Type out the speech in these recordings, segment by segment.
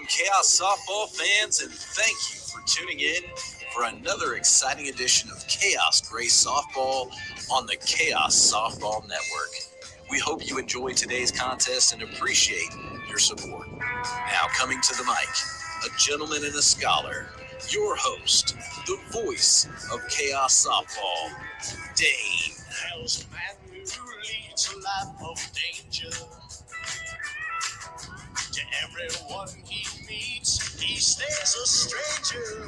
Welcome, Khaos softball fans, and thank you for tuning in for another exciting edition of Khaos Grey softball on the Khaos Softball Network. We hope you enjoy today's contest and appreciate your support. Now, coming to the mic, a gentleman and a scholar, your host, the voice of Khaos softball, Dane. There's a man who leads a life of danger. To everyone he meets, he stays a stranger.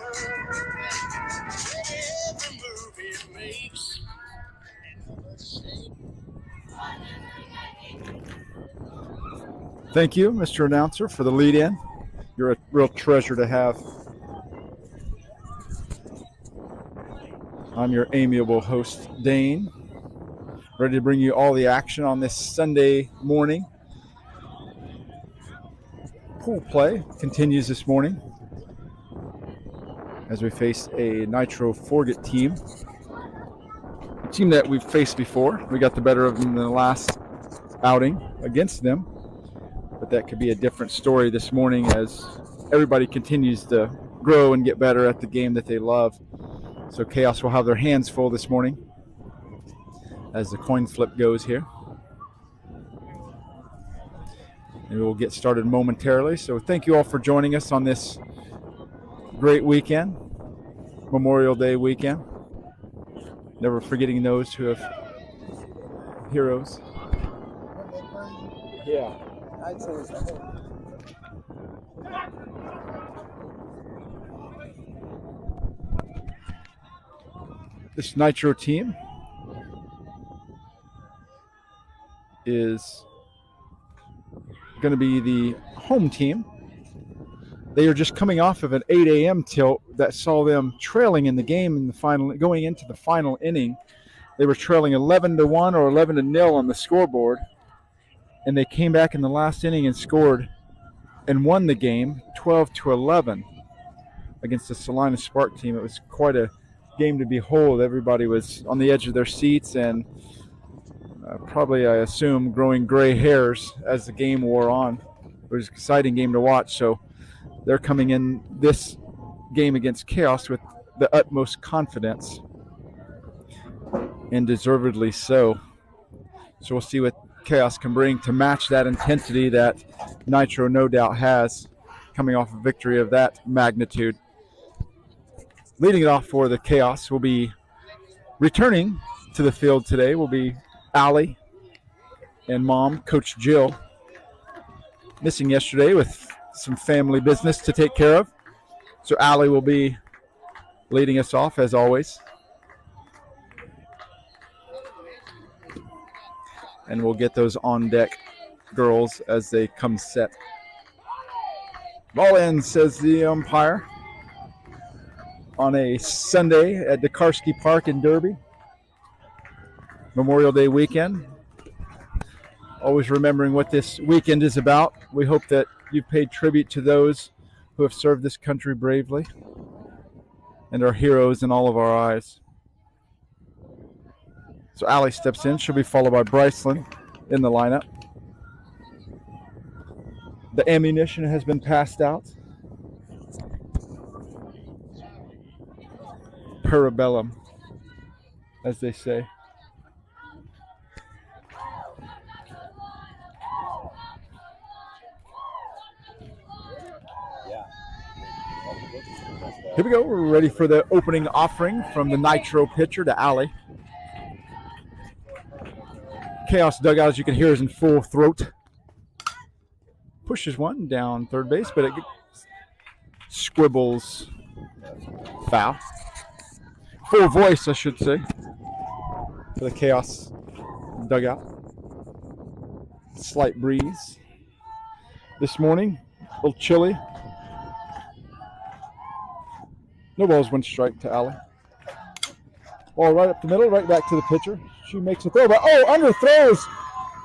Every move he makes. Thank you, Mr. Announcer, for the lead-in. You're a real treasure to have. I'm your amiable host, Dane, ready to bring you all the action on this Sunday morning. Pool play continues this morning as we face a Nitro-Forgit team. A team that we've faced before. We got the better of them in the last outing against them. But that could be a different story this morning as everybody continues to grow and get better at the game that they love. So Khaos will have their hands full this morning as the coin flip goes here. And we'll get started momentarily. So thank you all for joining us on this great weekend, Memorial Day weekend. Never forgetting those who have heroes. Yeah. This Nitro team is going to be the home team. They are just coming off of an 8 a.m. tilt that saw them trailing in the game in the final, going into the final inning. They were trailing 11-1 or 11-0 on the scoreboard, and they came back in the last inning and scored and won the game 12-11 against the Salina Spark team. It was quite a game to behold. Everybody was on the edge of their seats and probably, I assume, growing gray hairs as the game wore on. It was an exciting game to watch. So they're coming in this game against Khaos with the utmost confidence, and deservedly so. So we'll see what Khaos can bring to match that intensity that Nitro no doubt has, coming off a victory of that magnitude. Leading it off for the Khaos will be returning to the field today will be Allie and mom, Coach Jill, missing yesterday with some family business to take care of. So Allie will be leading us off as always. And we'll get those on deck girls as they come set. Ball in, says the umpire, on a Sunday at Dekarsky Park in Derby. Memorial Day weekend. Always remembering what this weekend is about. We hope that you've paid tribute to those who have served this country bravely and are heroes in all of our eyes. So Allie steps in. She'll be followed by Bryceland in the lineup. The ammunition has been passed out. Parabellum, as they say. Here we go. We're ready for the opening offering from the Nitro pitcher to Allie. Khaos dugout, as you can hear, is in full throat. Pushes one down third base, but it squibbles foul. Full voice, I should say, for the Khaos dugout. Slight breeze this morning, a little chilly. No balls, one strike to Allie. Ball right up the middle, right back to the pitcher. She makes a throw, but underthrows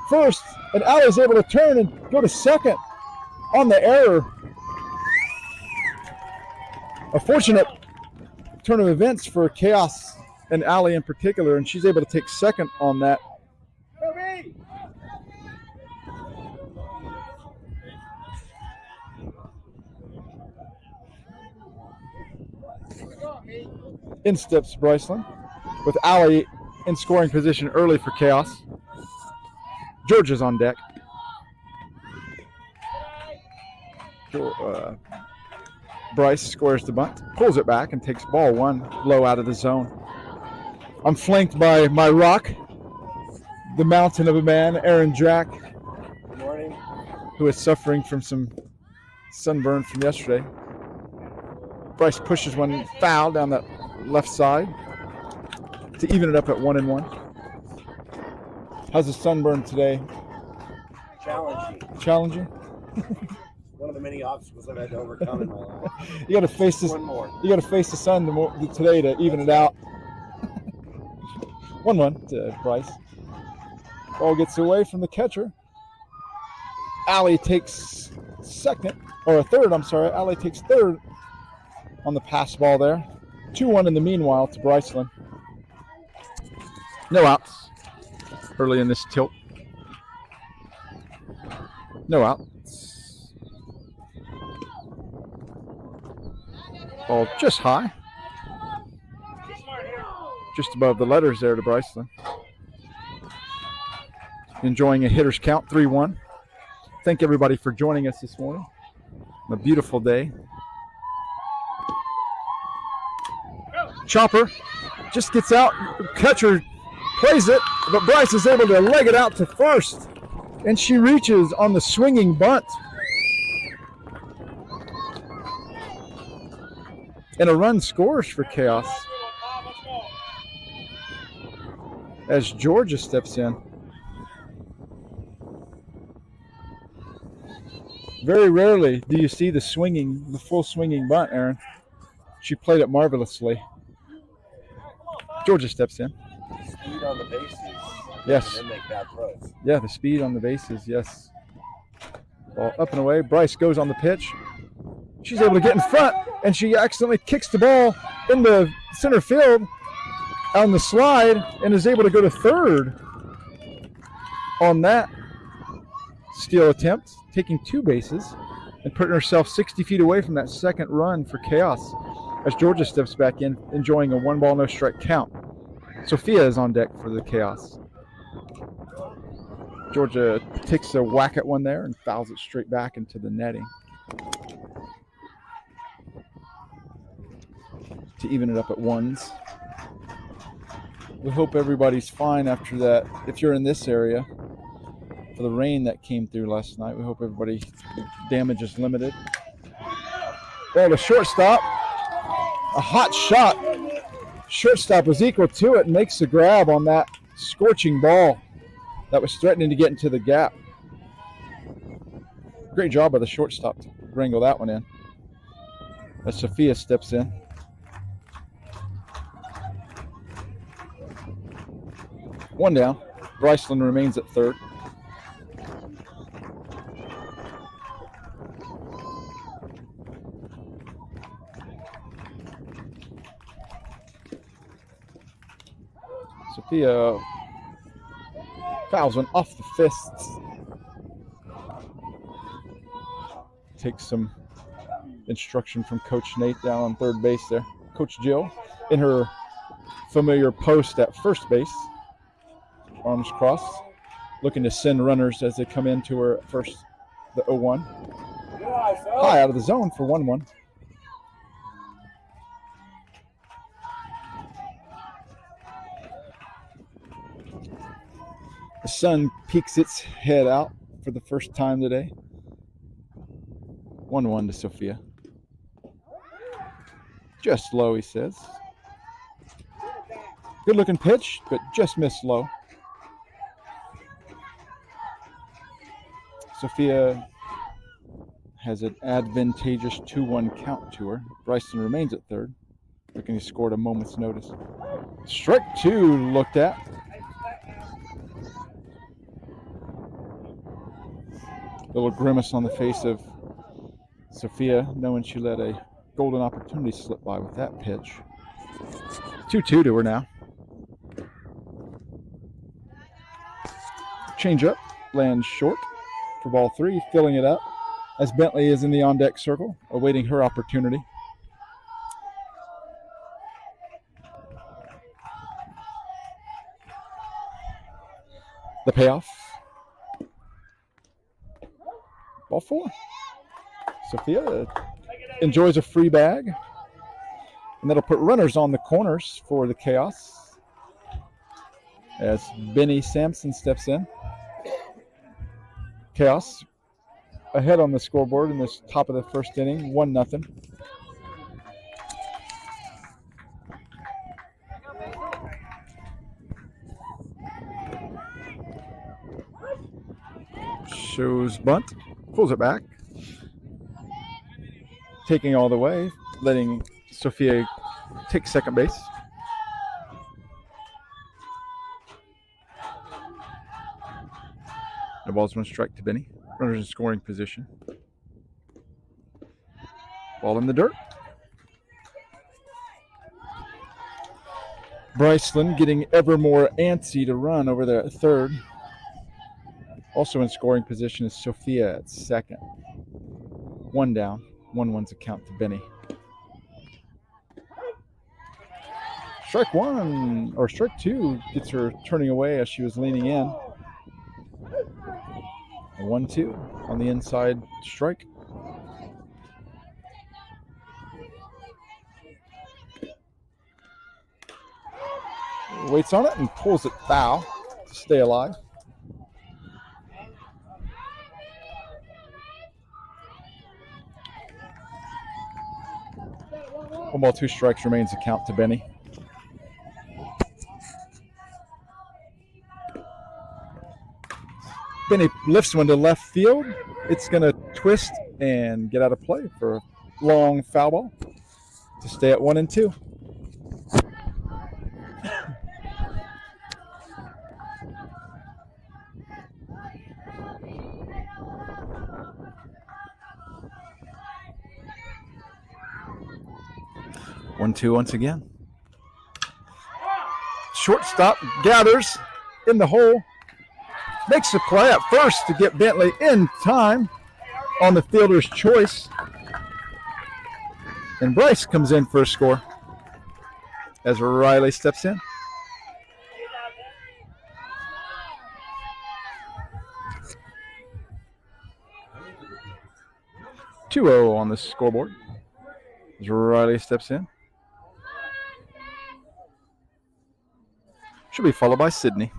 first, and Allie's able to turn and go to second on the error. A fortunate turn of events for Khaos and Allie in particular, and she's able to take second on that. In steps Bryceland with Allie in scoring position early for Khaos. Georgia's on deck. Bryce scores the bunt, pulls it back, and takes ball one low out of the zone. I'm flanked by my rock, the mountain of a man, Aaron Jack. Good morning. Who is suffering from some sunburn from yesterday. Bryce pushes one foul down that left side to even it up at 1-1. How's the sunburn today? Challenging? One of the many obstacles I've had to overcome in my life. You got to face this. One more. You got to face the sun today to even it out. 1-1 to Bryce. Ball gets away from the catcher. Allie takes third. I'm sorry. Allie takes third on the pass ball there. 2-1 in the meanwhile to Bryceland. No outs early in this tilt. No outs. Ball just high. Just above the letters there to Bryceland. Enjoying a hitter's count, 3-1. Thank everybody for joining us this morning on a beautiful day. Chopper just gets out. Catcher plays it, but Bryce is able to leg it out to first. And she reaches on the swinging bunt. And a run scores for Khaos as Georgia steps in. Very rarely do you see the full swinging bunt, Aaron. She played it marvelously. Georgia steps in. Speed on the bases. Yes. And then make bad throws. Yeah, the speed on the bases, yes. Ball up and away. Bryce goes on the pitch. She's able to get in front, and she accidentally kicks the ball in the center field on the slide and is able to go to third on that steal attempt, taking two bases and putting herself 60 feet away from that second run for Khaos as Georgia steps back in, enjoying a 1-ball, no-strike count. Sophia is on deck for the Khaos. Georgia takes a whack at one there and fouls it straight back into the netting to even it up at ones. We hope everybody's fine after that. If you're in this area, for the rain that came through last night, we hope everybody damage is limited. Ball to shortstop. A hot shot. Shortstop was equal to it and makes the grab on that scorching ball that was threatening to get into the gap. Great job by the shortstop to wrangle that one in. As Sophia steps in. One down. Bryceland remains at third. Sophia fouls one off the fists. Takes some instruction from Coach Nate down on third base there. Coach Jill in her familiar post at first base. Arms crossed, looking to send runners as they come into her at first, the 0-1. High out of the zone for 1-1. The sun peeks its head out for the first time today. 1-1 to Sophia. Just low, he says. Good looking pitch, but just missed low. Sophia has an advantageous 2-1 count to her. Bryson remains at third, looking he scored a moment's notice. Strike two looked at. Little grimace on the face of Sophia, knowing she let a golden opportunity slip by with that pitch. 2-2 to her now. Change up, lands short for ball three, filling it up as Bentley is in the on-deck circle, awaiting her opportunity. payoff. Ball 4. Sophia enjoys a free bag. And that'll put runners on the corners for the Chaos as Benny Sampson steps in. Chaos ahead on the scoreboard in this top of the first inning, 1-0. Shows bunt, pulls it back, taking all the way, letting Sophia take second base. The ball's 1 strike to Benny. Runners in scoring position. Ball in the dirt. Bryceland getting ever more antsy to run over there at third. Also in scoring position is Sophia at second. 1 down. 1-1's a count to Benny. Strike 1, or strike 2, gets her turning away as she was leaning in. 1-2 on the inside strike. Waits on it and pulls it foul to stay alive. One ball, 2 strikes remains the count to Benny. Benny lifts one to left field. It's going to twist and get out of play for a long foul ball to stay at 1-2. One, two once again. Shortstop gathers in the hole. Makes the play at first to get Bentley in time on the fielder's choice. And Bryce comes in for a score as Riley steps in. (2-0) on the scoreboard as Riley steps in. Should be followed by Sydney.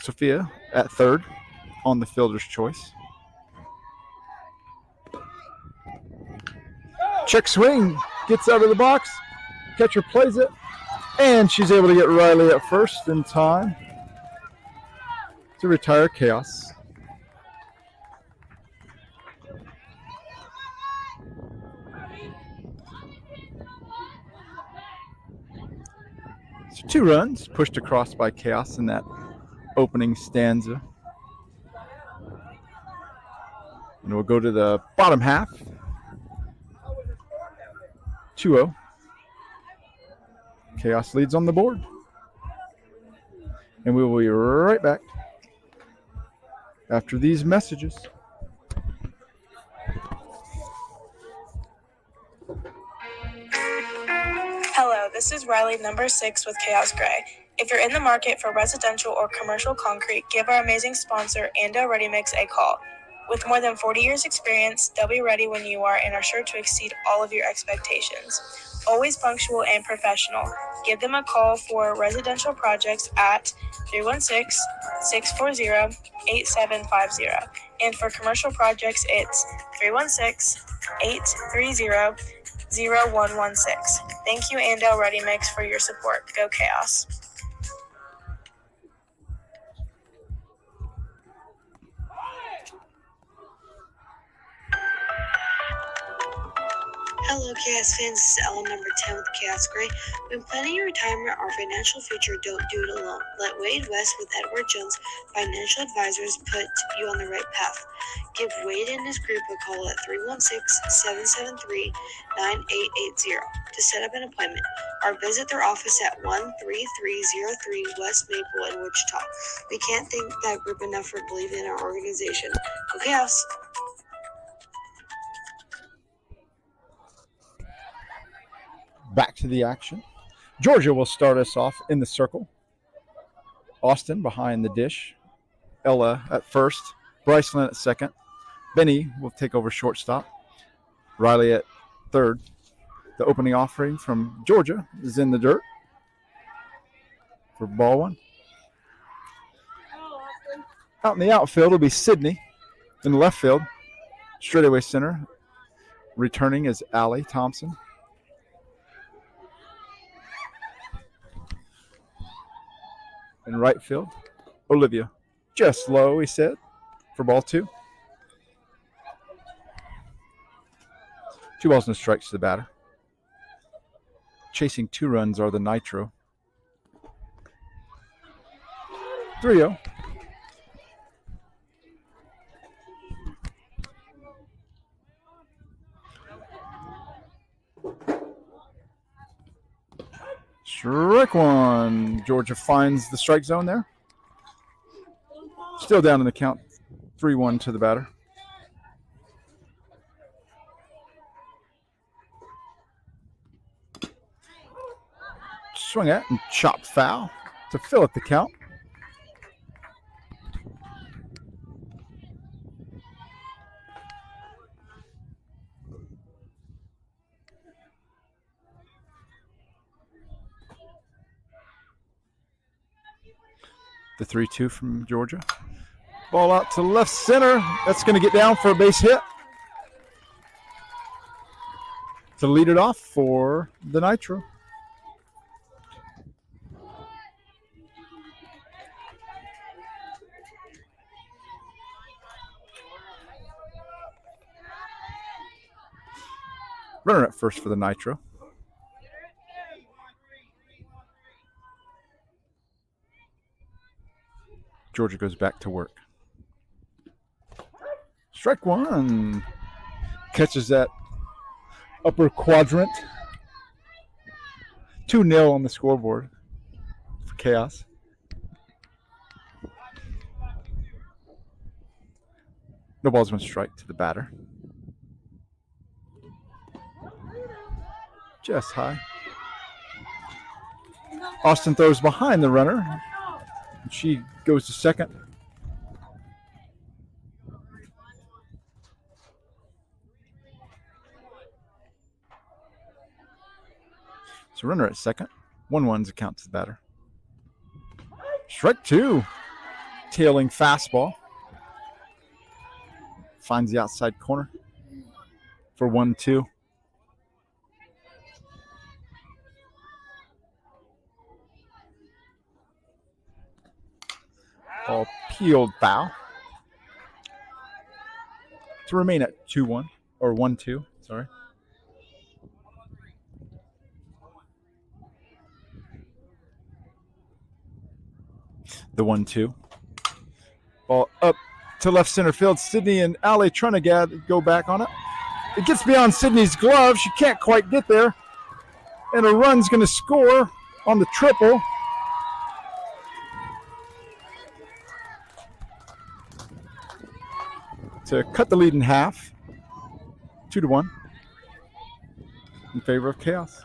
Sophia at third on the fielder's choice. Check swing, gets out of the box. Catcher plays it, and she's able to get Riley at first in time to retire Chaos. So 2 runs pushed across by Chaos in that opening stanza. And we'll go to the bottom half. 2-0. Chaos leads on the board. And we will be right back after these messages. Hello, this is Riley, number 6 with Khaos Grey. If you're in the market for residential or commercial concrete, give our amazing sponsor, Ando Ready Mix, a call. With more than 40 years experience, they'll be ready when you are and are sure to exceed all of your expectations. Always punctual and professional. Give them a call for residential projects at 316-640-8750. And for commercial projects, it's 316-830-0116. Thank you, Ando Ready Mix, for your support. Go Chaos. Hello, Chaos fans. This is Ellen, number 10 with Khaos Grey. When planning your retirement or financial future, don't do it alone. Let Wade West with Edward Jones Financial Advisors put you on the right path. Give Wade and his group a call at 316-773-9880 to set up an appointment, or visit their office at 13303 West Maple in Wichita. We can't thank that group enough for believing in our organization. Go Chaos! Back to the action. Georgia will start us off in the circle. Austin behind the dish. Ella at first. Bryceland at second. Benny will take over shortstop. Riley at third. The opening offering from Georgia is in the dirt for ball one. Out in the outfield will be Sydney. In the left field, straightaway center. Returning is Allie Thompson. In right field, Olivia. Just low, he said, for ball two. 2 balls, no strikes to the batter. Chasing 2 runs are the Nitro. 3-0. Strike one. Georgia finds the strike zone there. Still down in the count. 3-1 to the batter. Swing at and chop foul to fill up the count. The 3-2 from Georgia. Ball out to left center. That's going to get down for a base hit. To lead it off for the Nitro. Runner at first for the Nitro. Georgia goes back to work. Strike one. Catches that upper quadrant. 2-0 on the scoreboard for Chaos. No balls, 1 strike to the batter. Just high. Austin throws behind the runner. She goes to second. So runner at second. 1-1's a count to the batter. Strike 2. Tailing fastball. Finds the outside corner for 1-2. Ball peeled foul. To remain at 2-1 or 1-2, sorry. The 1-2. Ball up to left center field. Sydney and Allie trying to go back on it. It gets beyond Sydney's glove. She can't quite get there. And a run's going to score on the triple. To cut the lead in half, 2-1 in favor of Chaos.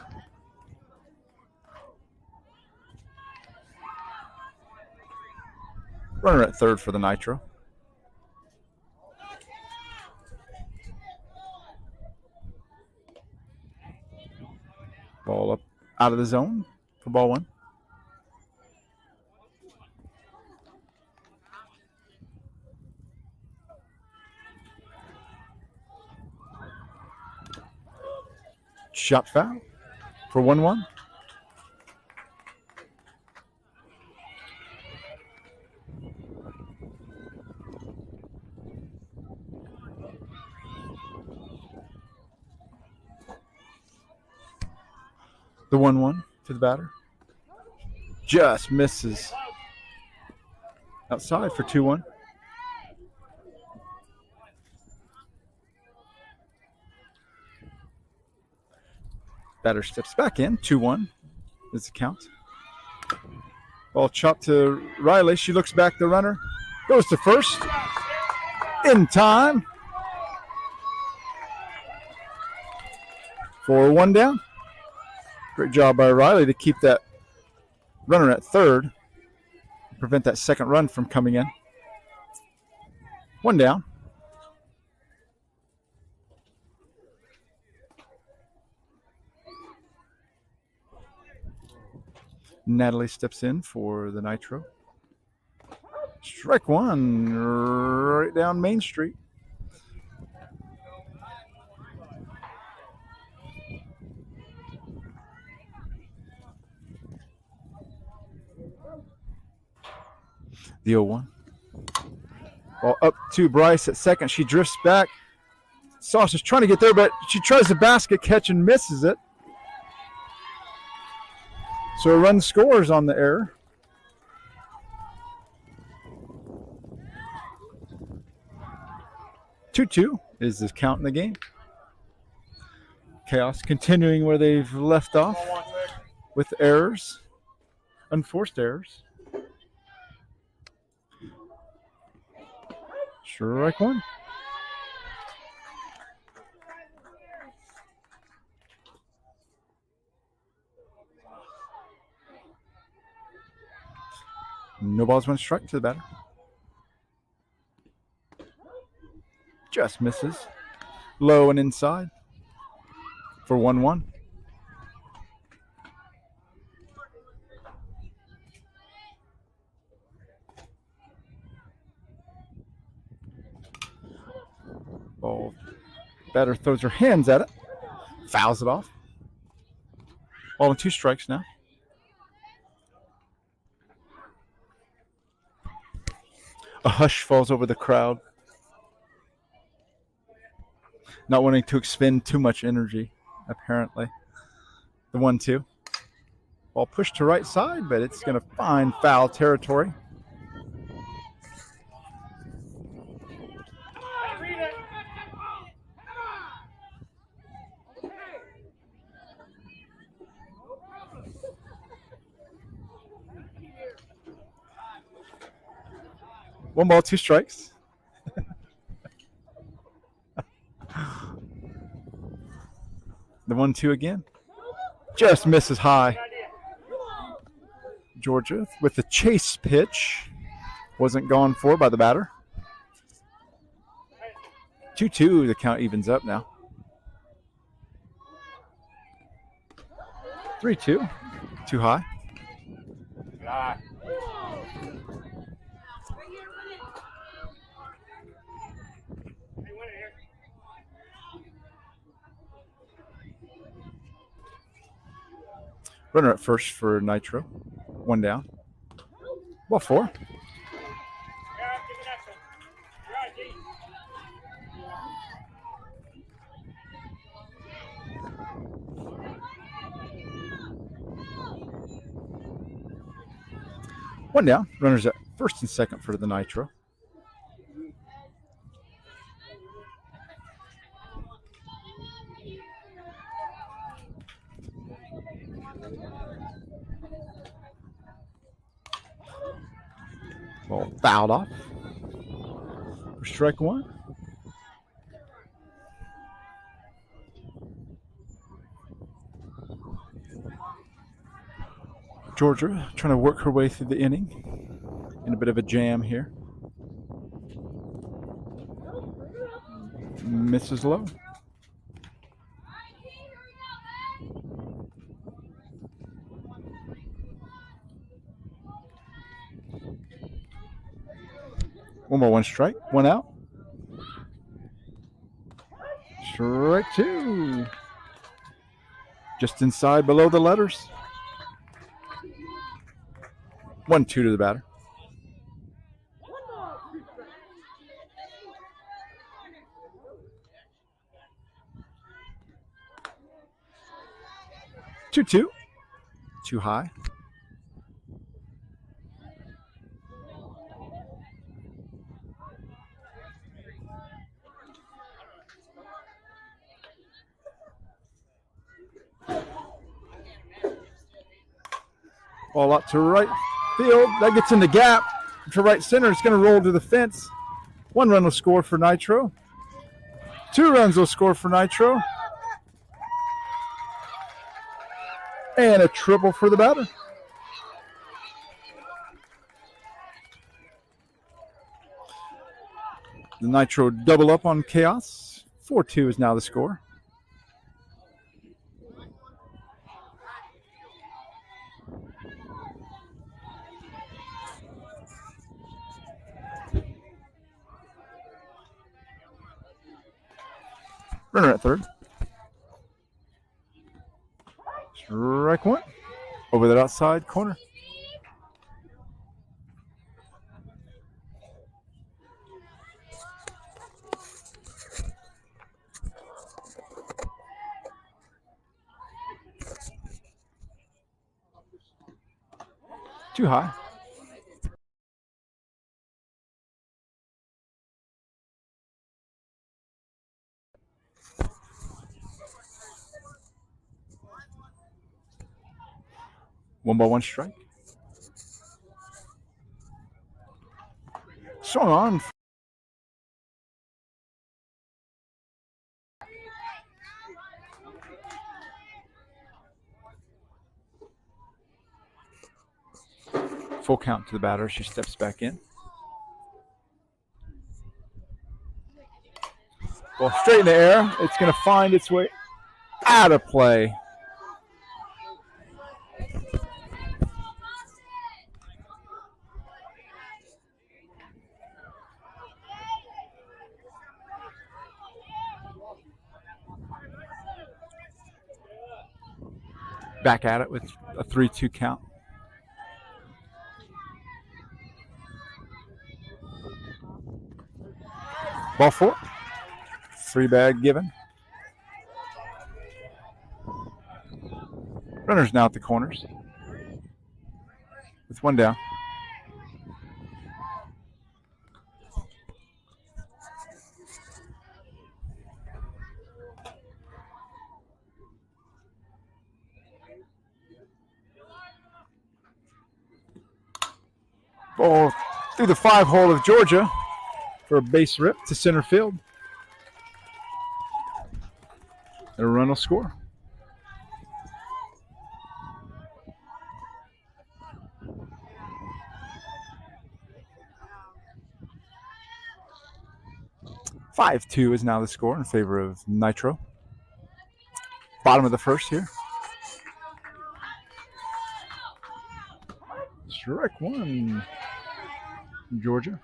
Runner at third for the Nitro. Ball up out of the zone for ball one. Shot foul for 1-1. The 1-1 to the batter. Just misses. Outside for 2-1. Batter steps back in. 2-1 is the count. Ball chopped to Riley. She looks back. The runner goes to first. In time. For 1 down. Great job by Riley to keep that runner at third. prevent that second run from coming in. One down. Natalie steps in for the Nitro. Strike one, right down Main Street. The 0-1. Ball up to Bryce at second. She drifts back. Sasha's trying to get there, but she tries the basket catch and misses it. So a run scores on the error. Two is the count in the game. Khaos continuing where they've left off with errors, unforced errors. Strike one. No balls, one strike to the batter. Just misses. Low and inside for 1-1. Ball. Batter throws her hands at it. Fouls it off. Ball and 2 strikes now. A hush falls over the crowd. Not wanting to expend too much energy, apparently. The 1-2. Ball pushed to right side, but it's going to find foul territory. One ball, 2 strikes. The 1-2 again. Just misses high. Georgia with the chase pitch. Wasn't gone for by the batter. 2-2, the count evens up now. 3-2, too high. Runner at first for Nitro. 1 down. Ball 4. One down. Runners at first and second for the Nitro. Ball fouled off. For strike one. Georgia trying to work her way through the inning. In a bit of a jam here. Misses low. One more, 1 strike, 1 out. Strike 2. Just inside below the letters. 1-2 to the batter. Two, too high. Ball out to right field. That gets in the gap to right center. It's going to roll to the fence. 1 run will score for Nitro. 2 runs will score for Nitro. And a triple for the batter. The Nitro double up on Chaos. 4-2 is now the score. Runner at third. Strike one. Over that outside corner. Too high. One ball, one strike. Swung on. Full count to the batter. She steps back in. Ball straight in the air. It's going to find its way out of play. Back at it with a 3-2 count. Ball four. Free bag given. Runners now at the corners. With one down. Ball through the 5-hole of Georgia for a base rip to center field. And a run will score. (5-2) is now the score in favor of Nitro. Bottom of the first here. Strike one. Georgia.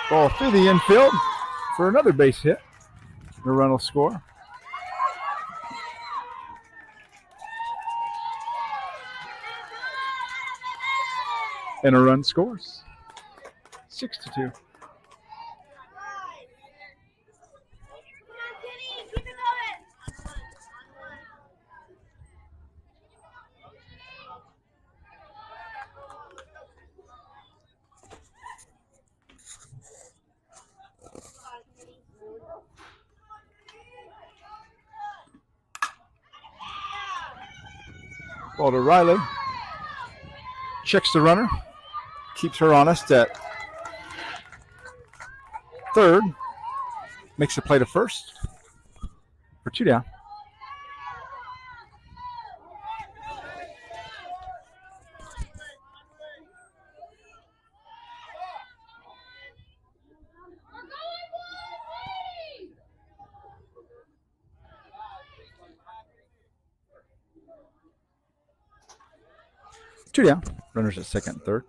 Ball through the infield for another base hit. The run will score. And a run scores. 6-2. Ball to Riley. Checks the runner. Keeps her honest at third. Makes the play to first for 2 down. Two down. Runners at second and third.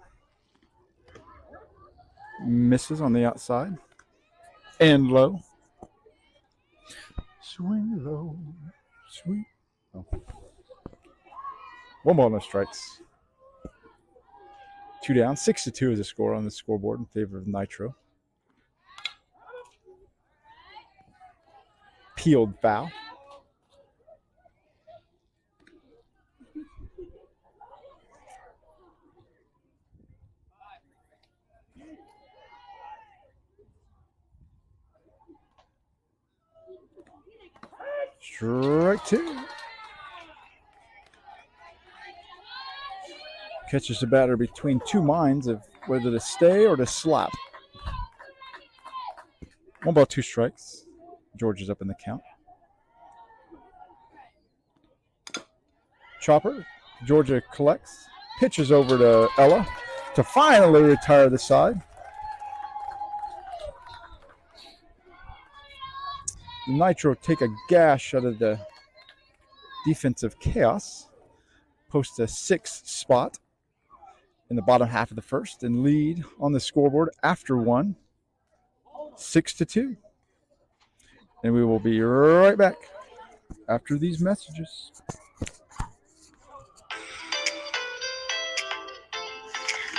Misses on the outside. And low. Swing low. Sweet. Oh. One ball, no strikes. 2 down. 6-2 is the score on the scoreboard in favor of Nitro. Peeled foul. Strike two. Catches the batter between two minds of whether to stay or to slap. 1 ball, 2 strikes. George is up in the count. Chopper. Georgia collects. Pitches over to Ella to finally retire the side. Nitro take a gash out of the defensive chaos. Post a 6 spot in the bottom half of the first and lead on the scoreboard after 1, 6-2. And we will be right back after these messages.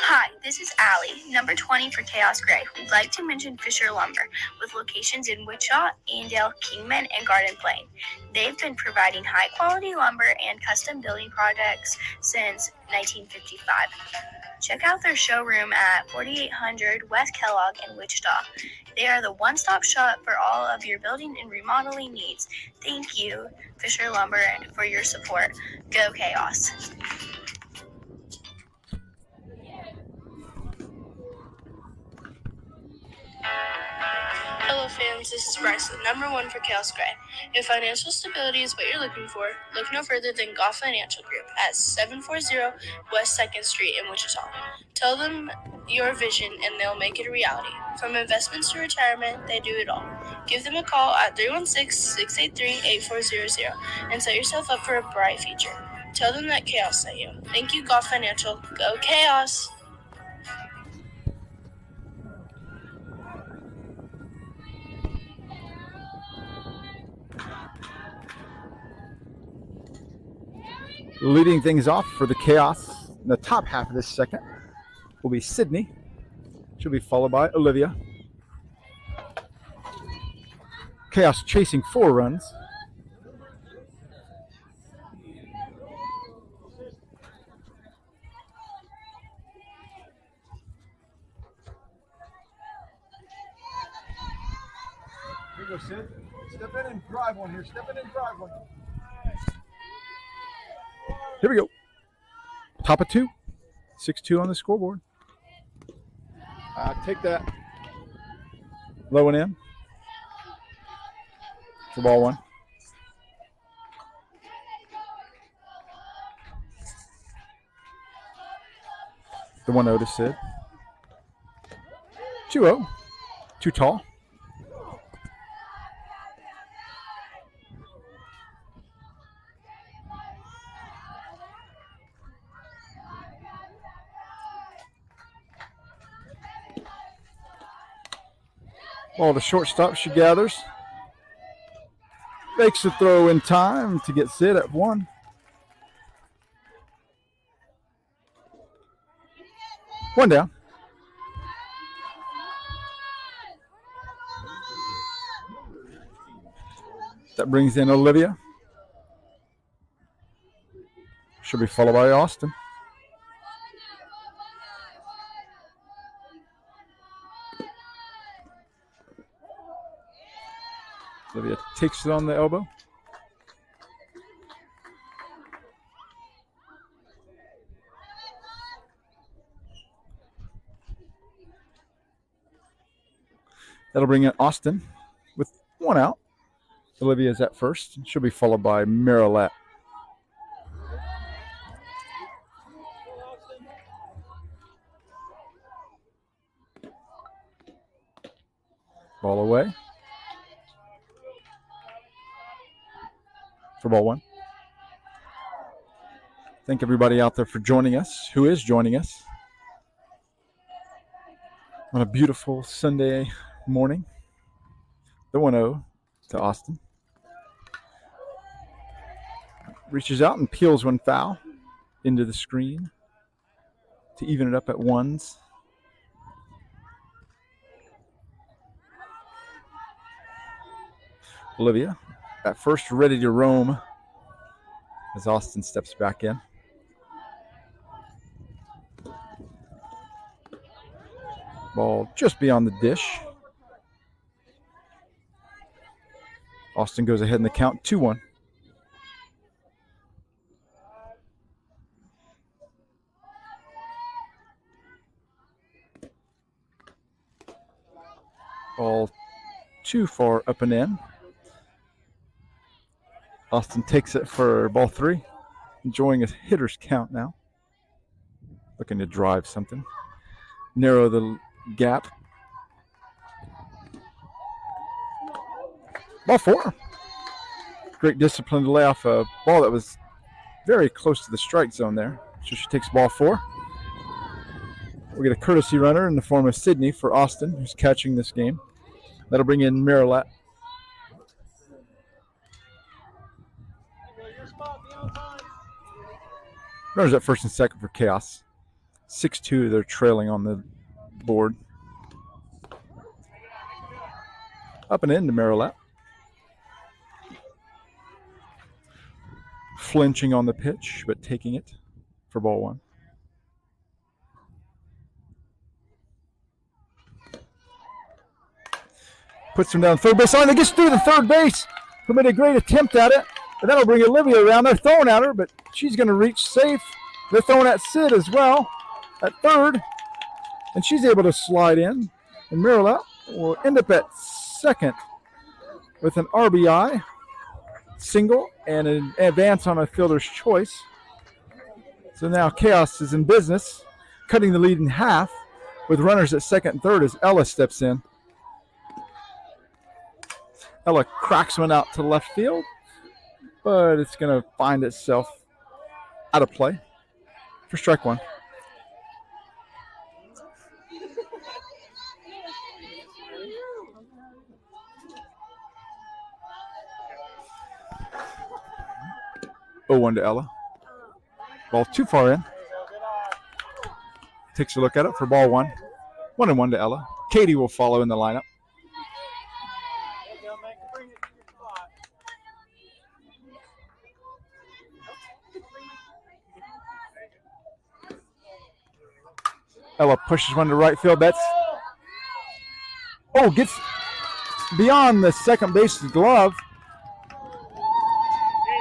Hi, this is Allie, number 20 for Khaos Grey. We'd like to mention Fisher Lumber, with locations in Wichita, Andale, Kingman, and Garden Plain. They've been providing high-quality lumber and custom building projects since 1955. Check out their showroom at 4800 West Kellogg in Wichita. They are the one-stop shop for all of your building and remodeling needs. Thank you, Fisher Lumber, for your support. Go Chaos! Hello fans, this is Bryson, number 1 for Khaos Grey. If financial stability is what you're looking for, look no further than Goff Financial Group at 740 West 2nd Street in Wichita. Tell them your vision and they'll make it a reality. From investments to retirement, they do it all. Give them a call at 316-683-8400 and set yourself up for a bright future. Tell them that Chaos sent you. Thank you, Goff Financial. Go Chaos! Leading things off for the Chaos in the top half of this second will be Sydney. She'll be followed by Olivia. Chaos chasing 4 runs. Here you go, Sid. Step in and drive one here. Step in and drive one. Here we go. Top of 2. 6-2 on the scoreboard. Take that. Low and in. For ball 1. The 1-0 to Sid. 2-0. Too tall. Ball to shortstop, she gathers. Makes the throw in time to get Sid at 1. One down. That brings in Olivia. She'll be followed by Austin. Olivia takes it on the elbow. That'll bring in Austin with 1 out. Olivia's at first. She'll be followed by Marilette. Ball away. For ball 1. Thank everybody out there for joining us, who is joining us on a beautiful Sunday morning. The 1-0 to Austin. Reaches out and peels one foul into the screen to even it up at 1s. Olivia at first ready to roam as Austin steps back in. Ball just beyond the dish. Austin goes ahead in the count, 2-1. Ball too far up and in. Austin takes it for ball 3. Enjoying his hitter's count now. Looking to drive something. Narrow the gap. Ball 4. Great discipline to lay off a ball that was very close to the strike zone there. So she takes ball 4. We'll get a courtesy runner in the form of Sydney for Austin, who's catching this game. That'll bring in Marilat. Runners at first and second for Khaos. 6-2, they're trailing on the board. Up and in to Marilat. Flinching on the pitch, but taking it for ball 1. Puts him down third base line. It gets through the third base. Who made a great attempt at it. And that'll bring Olivia around. They're throwing at her, but she's going to reach safe. They're throwing at Sid as well at third. And she's able to slide in. And Marilat will end up at second with an RBI single and an advance on a fielder's choice. So now Khaos is in business, cutting the lead in half with runners at second and third as Ella steps in. Ella cracks one out to left field, but it's going to find itself out of play for strike 1. Oh, 1 to Ella. Ball too far in. Takes a look at it for ball 1. 1-1 to Ella. Katie will follow in the lineup. Ella pushes one to right field. That's gets beyond the second base's glove,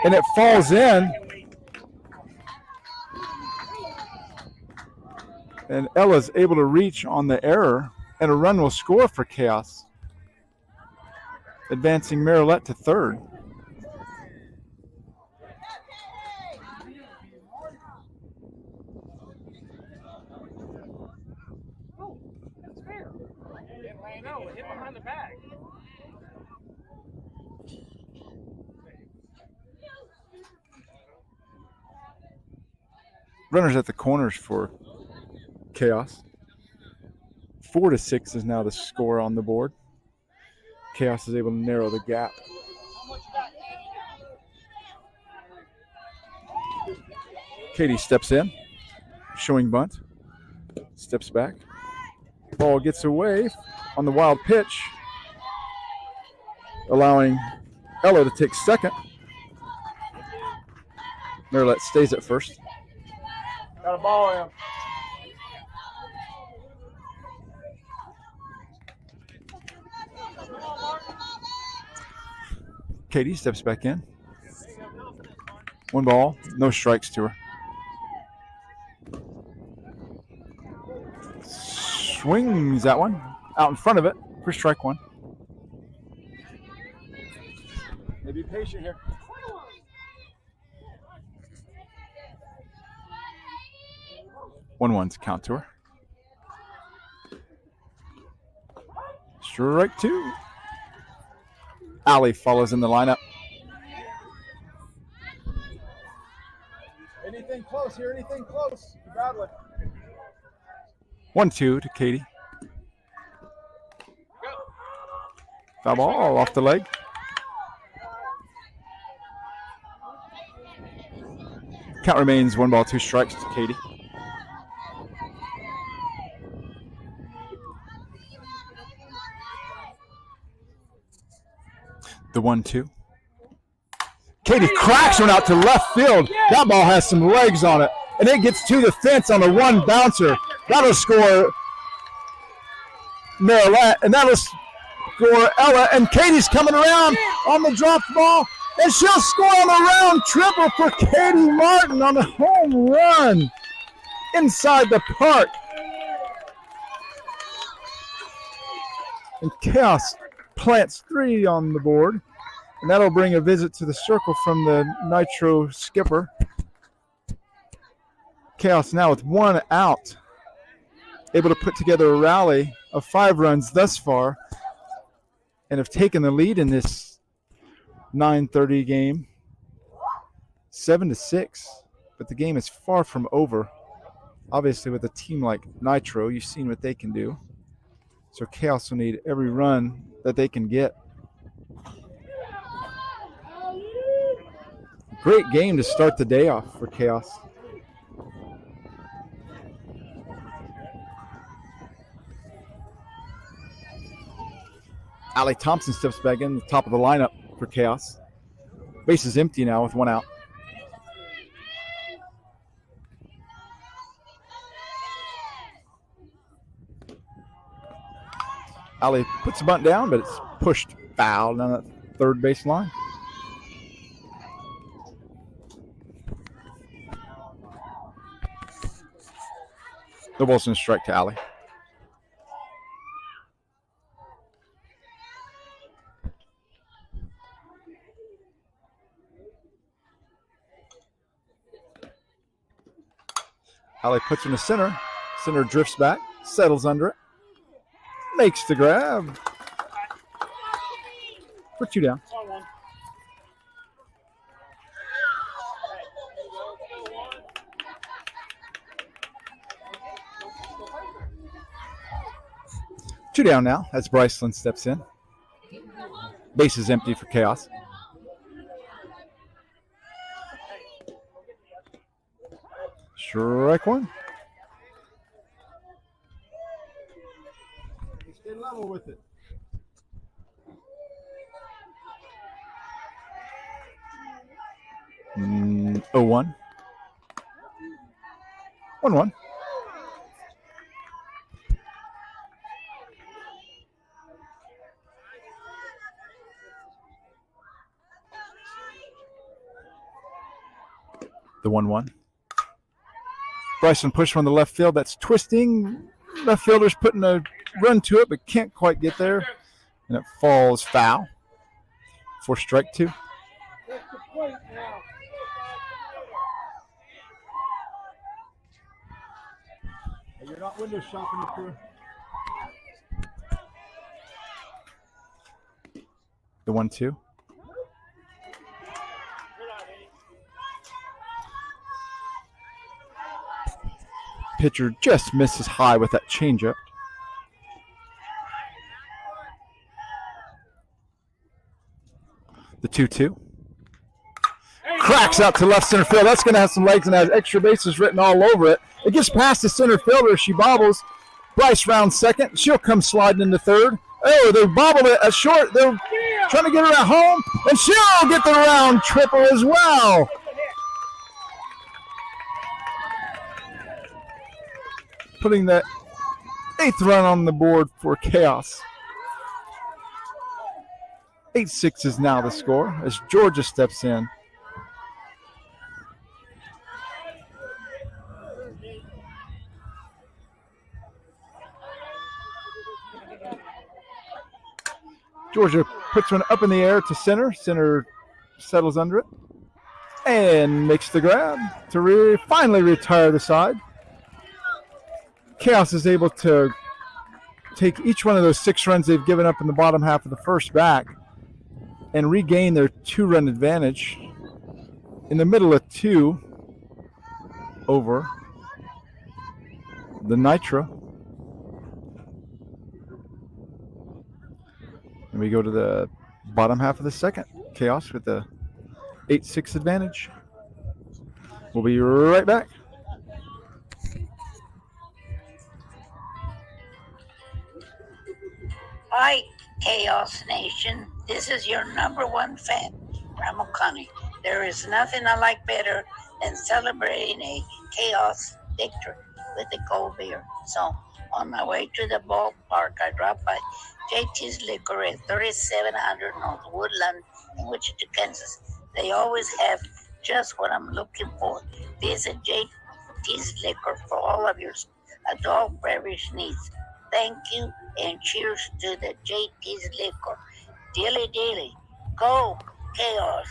and it falls in. And Ella's able to reach on the error, and a run will score for Khaos, advancing Marilat to third. Runners at the corners for Khaos. 4-6 is now the score on the board. Khaos is able to narrow the gap. Katie steps in, showing bunt. Steps back. Ball gets away on the wild pitch, allowing Ella to take second. Marilat stays at first. Got a ball in. Katie steps back in. 1 ball, no strikes to her. Swings that one out in front of it for strike 1. Be patient here. 1-1's count to her. Strike 2. Allie follows in the lineup. Anything close here? Anything close? Bradley. 1-2 to Katie. Foul ball off the leg. Count remains 1 ball, 2 strikes to Katie. The 1-2. Katie cracks one out to left field. That ball has some legs on it, and it gets to the fence on a 1 bouncer. That'll score Marilat, and that'll score Ella. And Katie's coming around on the dropped ball, and she'll score on the round triple for Katie Martin on a home run inside the park. And Khaos plants 3 on the board. And that'll bring a visit to the circle from the Nitro skipper. Khaos now with 1 out, able to put together a rally of 5 runs thus far and have taken the lead in this 9:30 game, 7-6. But the game is far from over. Obviously, with a team like Nitro, you've seen what they can do. So Khaos will need every run that they can get. Great game to start the day off for Khaos. Allie Thompson steps back in the top of the lineup for Khaos. Base is empty now with 1 out. Allie puts the bunt down, but it's pushed foul down that third base line. The ball's going to strike to Allie. Allie puts her in the center. Center drifts back, settles under it, makes the grab. For 2 down. Two down now as Bryceland steps in. Base is empty for Khaos. Strike 1. Stay level with it. Mm, 0-1. 1-1. The 1-1. Bryson pushed from the left field. That's twisting. Left fielder's putting a run to it, but can't quite get there. And it falls foul for strike 2. You're not window shopping up here. The 1-2. Pitcher just misses high with that changeup. The 2-2. Cracks out to left center field. That's going to have some legs and has extra bases written all over it. It gets past the center fielder. She bobbles. Bryce rounds second. She'll come sliding into third. Oh, they bobbled it at short. They're trying to get her at home, and she'll get the round triple as well. Putting that 8th run on the board for Khaos. 8-6 is now the score as Georgia steps in. Georgia puts one up in the air to center. Center settles under it and makes the grab to finally retire the side. Khaos is able to take each one of those 6 runs they've given up in the bottom half of the first back and regain their 2-run advantage in the middle of 2 over the Nitro. And we go to the bottom half of the second. Khaos with the 8-6 advantage. We'll be right back. Hi, Khaos Nation. This is your #1 fan, Ramokani. There is nothing I like better than celebrating a Khaos victory with a cold beer. So, on my way to the ballpark, I dropped by JT's Liquor at 3700 North Woodland in Wichita, Kansas. They always have just what I'm looking for. Visit JT's Liquor for all of your adult beverage needs. Thank you and cheers to the JT's Liquor Dilly dilly. Go, Chaos.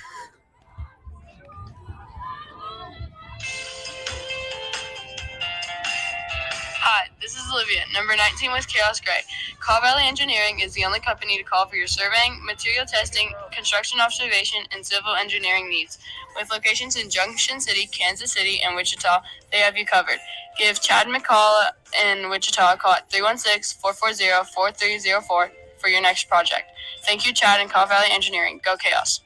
Hi, this is Olivia, number 19 with Khaos Grey. Call Valley Engineering is the only company to call for your surveying, material testing, construction observation, and civil engineering needs. With locations in Junction City, Kansas City, and Wichita, they have you covered. Give Chad McCall in Wichita a call at 316-440-4304 for your next project. Thank you, Chad and Call Valley Engineering. Go Chaos.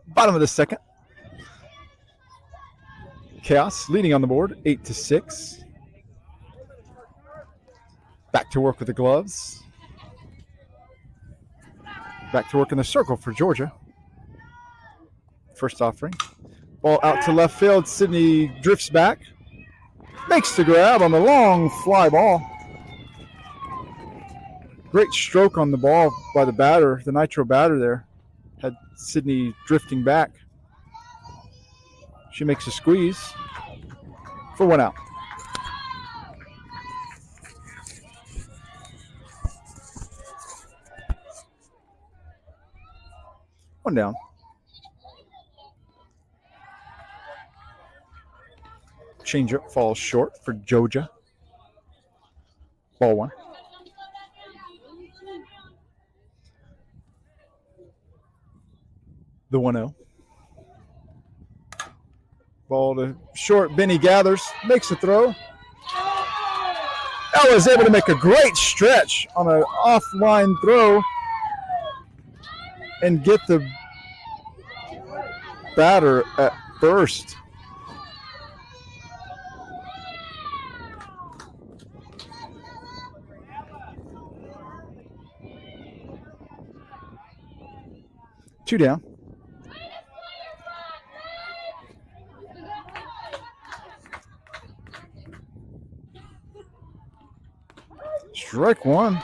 Bottom of the second. Khaos leading on the board, 8-6. Back to work with the gloves. Back to work in the circle for Georgia. First offering. Ball out to left field. Sydney drifts back. Makes the grab on the long fly ball. Great stroke on the ball by the batter, the Nitro batter there. Had Sydney drifting back. She makes a squeeze for 1 out. One down. Changeup falls short for Georgia. Ball one. The 1-0. Ball to short. Benny gathers, makes a throw. Ella is able to make a great stretch on an offline throw and get the batter at first. Two down. Strike one.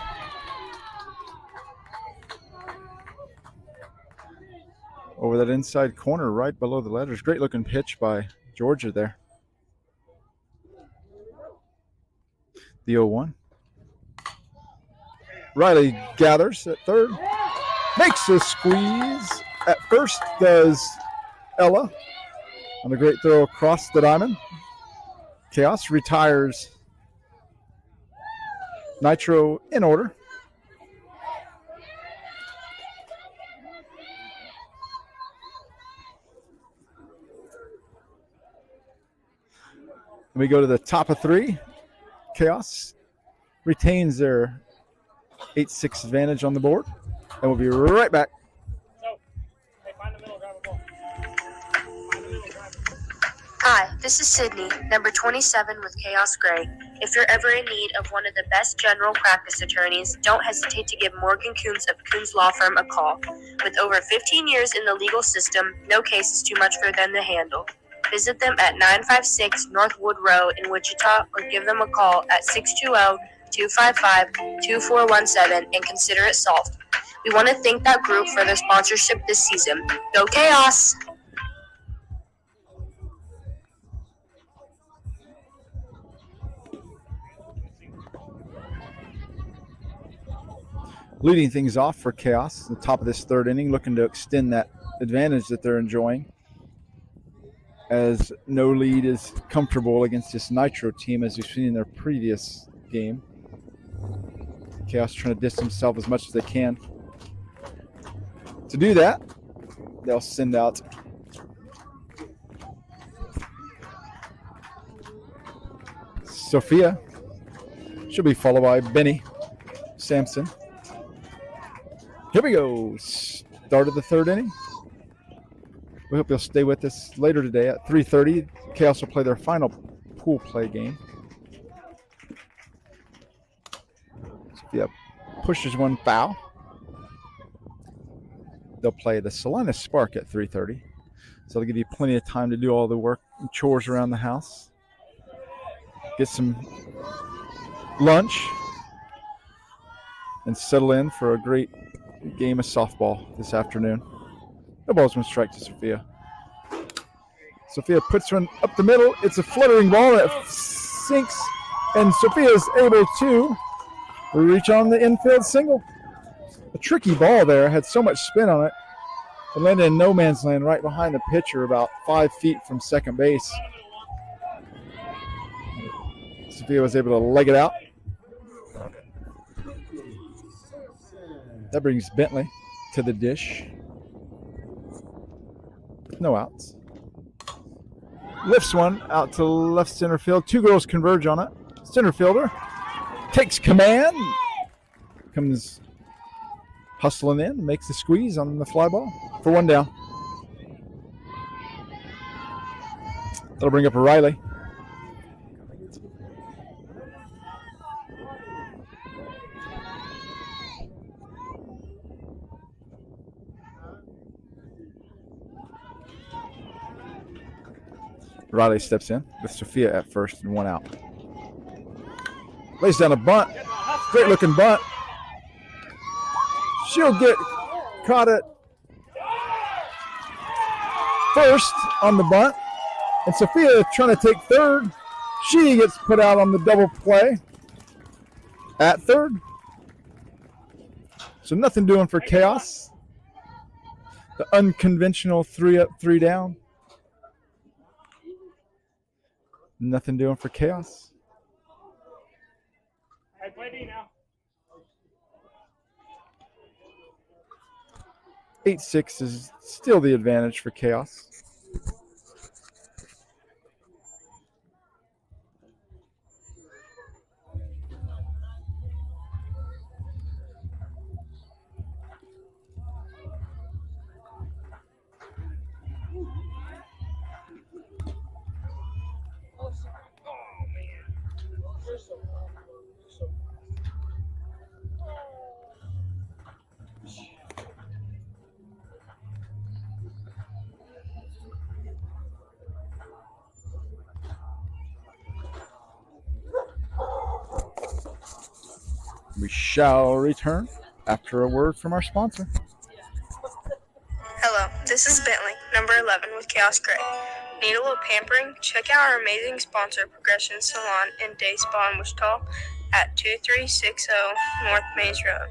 Over that inside corner right below the letters. Great looking pitch by Georgia there. The 0-1. Riley gathers at third. Makes a squeeze. At first does Ella on a great throw across the diamond. Khaos retires Nitro in order. We go to the top of three. Khaos retains their 8-6 advantage on the board. And we'll be right back. Hi, this is Sydney, number 27 with Khaos Grey. If you're ever in need of one of the best general practice attorneys, don't hesitate to give Morgan Coons of Coons Law Firm a call. With over 15 years in the legal system, no case is too much for them to handle. Visit them at 956 Northwood Road in Wichita or give them a call at 620-255-2417 and consider it solved. We want to thank that group for their sponsorship this season. Go Khaos! Leading things off for Khaos, the top of this third inning, looking to extend that advantage that they're enjoying, as no lead is comfortable against this Nitro team, as we've seen in their previous game. Khaos trying to distance themselves as much as they can. To do that, they'll send out Sophia. She'll be followed by Benny Sampson. Here we go. Start of the third inning. We hope you'll stay with us later today at 3:30. Khaos will play their final pool play game. Sophia pushes one foul. They'll play the Salinas Spark at 3:30. So they'll give you plenty of time to do all the work and chores around the house. Get some lunch and settle in for a great game of softball this afternoon. The ball's going to strike to Sophia. Sophia puts one up the middle. It's a fluttering ball that sinks, and Sophia is able to reach on the infield single. A tricky ball there. Had so much spin on it. It landed in no man's land right behind the pitcher, about 5 feet from second base. Sophia was able to leg it out. That brings Bentley to the dish. No outs. Lifts one out to left center field. Two girls converge on it. Center fielder takes command. Comes hustling in, makes the squeeze on the fly ball for one down. That'll bring up Riley. Riley steps in with Sophia at first and one out. Lays down a bunt. Great looking bunt. She'll get caught at first on the bunt. And Sophia trying to take third. She gets put out on the double play at third. So nothing doing for Khaos. The unconventional 3 up, 3 down. Nothing doing for Khaos. Hey, play D now. 8-6 is still the advantage for Khaos. We shall return after a word from our sponsor. Hello, this is Bentley, number 11 with Khaos Grey. Need a little pampering? Check out our amazing sponsor, Progression Salon in Day Spa in Wichita at 2360 North Maze Road.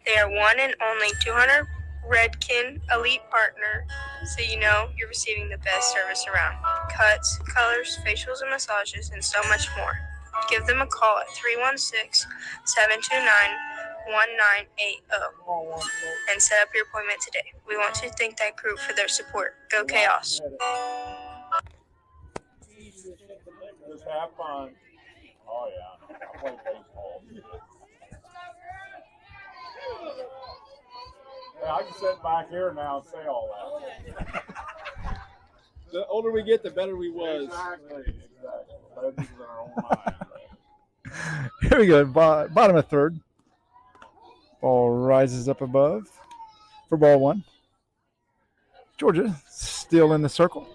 They are one and only 200 Redken Elite partner, so you know you're receiving the best service around. Cuts, colors, facials and massages, and so much more. Give them a call at 316-729-1980 and set up your appointment today. We want to thank that group for their support. Go Khaos. Just have fun. Oh, yeah. I play baseball. Yeah, I can sit back here now and say all that. The older we get, the better we was. Exactly. Legends in our own mind. Here we go. Bottom of third. Ball rises up above for ball one. Georgia still in the circle.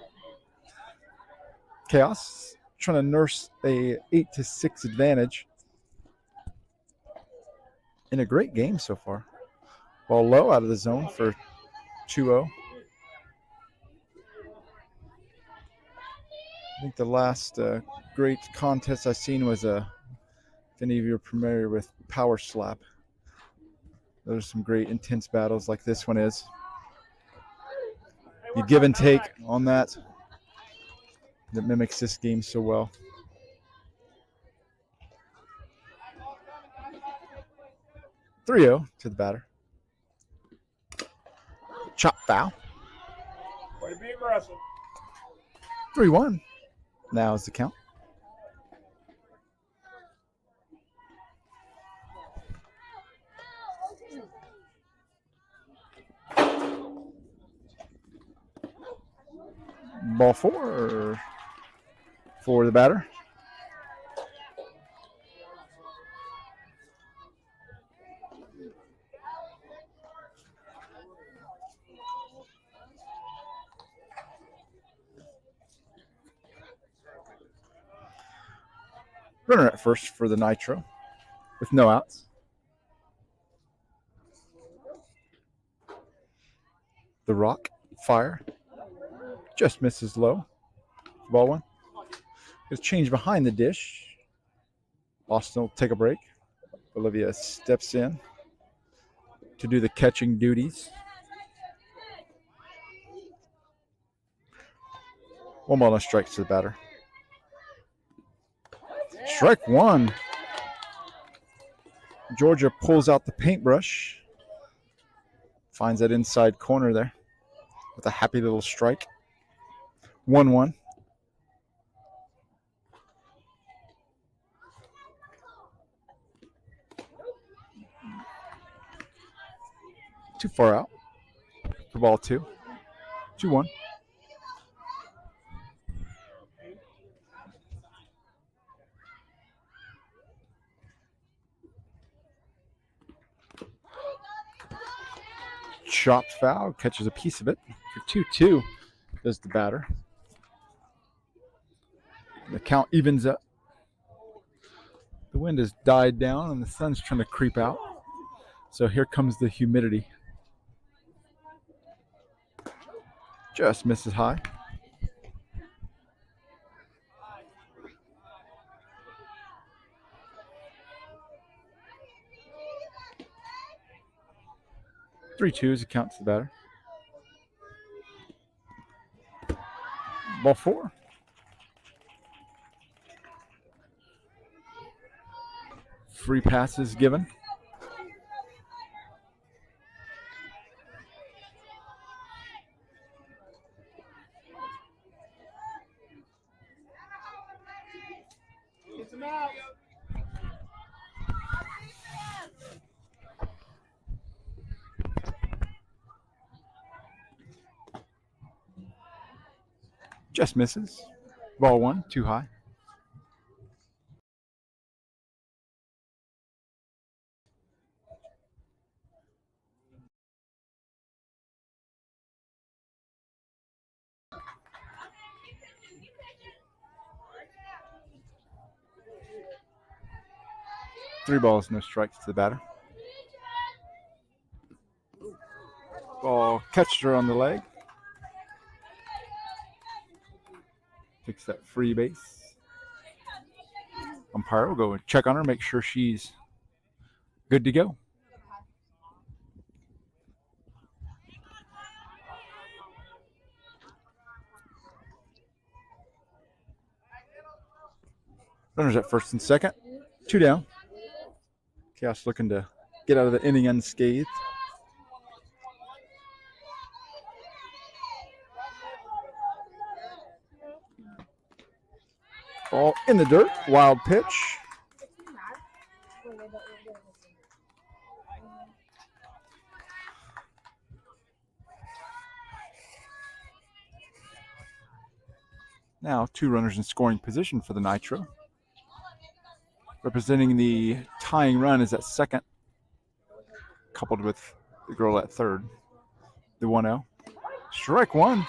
Khaos trying to nurse a 8-6 advantage in a great game so far. Ball low out of the zone for 2-0. I think the last great contest I've seen was if any of you are familiar with Power Slap. There's some great intense battles like this one is. You give and take on that mimics this game so well. (3-0) to the batter. Chop foul. Way to be aggressive. 3-1. Now is the count. Ball four for the batter. Runner at first for the Nitro with no outs. The Rock, fire, just misses low. Ball one. It's change behind the dish. Austin will take a break. Olivia steps in to do the catching duties. 1 ball, no strikes to the batter. Strike one. Georgia pulls out the paintbrush. Finds that inside corner there with a happy little strike. 1-1. Too far out for ball two. 2-1. Chopped foul, catches a piece of it for 2-2. Does the batter. The count evens up. The wind has died down and the sun's trying to creep out. So here comes the humidity. Just misses high. Three twos, it counts the batter. Ball four. Free passes given. Just misses. Ball one, too high. Three balls, no strikes to the batter. Ball catched her on the leg. Takes that free base. Umpire will go and check on her, make sure she's good to go. Runners at first and second. 2 down. Khaos looking to get out of the inning unscathed. Ball in the dirt. Wild pitch. Now 2 runners in scoring position for the Nitro. Representing the tying run is at second, coupled with the girl at third. The 1-0. Strike one.